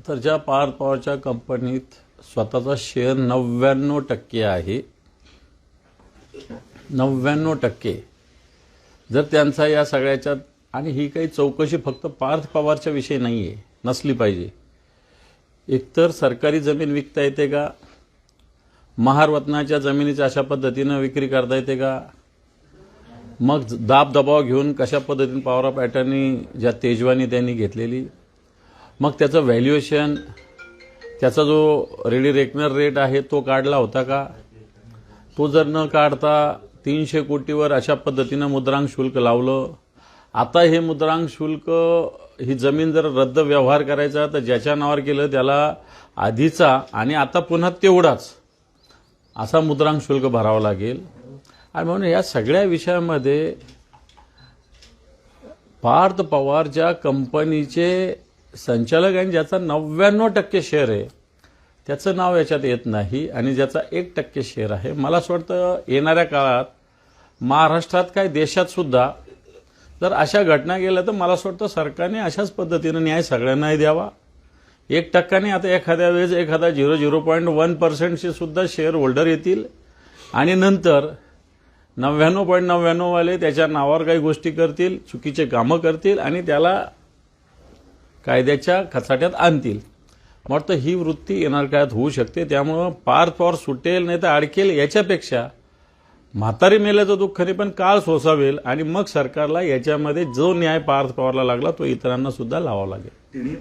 तर ज्या पार्थ पवारच्या कंपनीत स्वतःचा शेअर 99% आहे, 99%, जर त्यांचा या सगळ्याच्यात, आणि ही काही चौकशी फक्त पार्थ पवारच्या विषयी नाही आहे, नसली पाहिजे. एकतर सरकारी जमीन विकता येते का, महारत्नाच्या जमिनीची अशा पद्धतीनं विक्री करता येते का, मग दाब दबाव घेऊन कशा पद्धतीने पॉवर ऑफ अटर्नी ज्या तेजवानी त्यांनी घेतलेली, मग त्याचं व्हॅल्युएशन, त्याचा जो रेडी रेकनर रेट आहे तो काढला होता का, तो जर न काढता 300 कोटीवर अशा पद्धतीनं मुद्रांक शुल्क लावलं. आता हे मुद्रांक शुल्क, ही जमीन जर रद्द व्यवहार करायचा तर ज्याच्या नावावर केलं त्याला आधीचा आणि आता पुन्हा तेवढाच असा मुद्रांक शुल्क भरावं लागेल. आणि म्हणून या सगळ्या विषयामध्ये पार्थ पवार ज्या कंपनीचे संचालक आणि ज्याचा 99% शेअर आहे त्याचं नाव याच्यात येत नाही, आणि ज्याचा 1% शेअर आहे. मला असं वाटतं येणाऱ्या काळात महाराष्ट्रात काय देशात सुद्धा जर अशा घटना गेल्या तर मला असं वाटतं सरकारने अशाच पद्धतीनं न्याय सगळ्यांनाही द्यावा. 1% आता एखाद्या वेळेस एखादा 0.1% सुद्धा शेअर होल्डर येतील, आणि नंतर 99.99 वाले त्याच्या नावावर काही गोष्टी करतील, चुकीचे कामं करतील आणि त्याला कायद्याच्या खचाट्यात आणतील. मग ही वृत्ती येणार काळात होऊ शकते. त्यामुळं पार्थ पवार सुटेल नाही तर अडकेल याच्यापेक्षा म्हातारी मेल्याचं दुःख नाही, पण काळ सोसावेल, आणि मग सरकारला याच्यामध्ये जो न्याय पार्थ पवारला लागला तो इतरांना सुद्धा लावावा लागेल.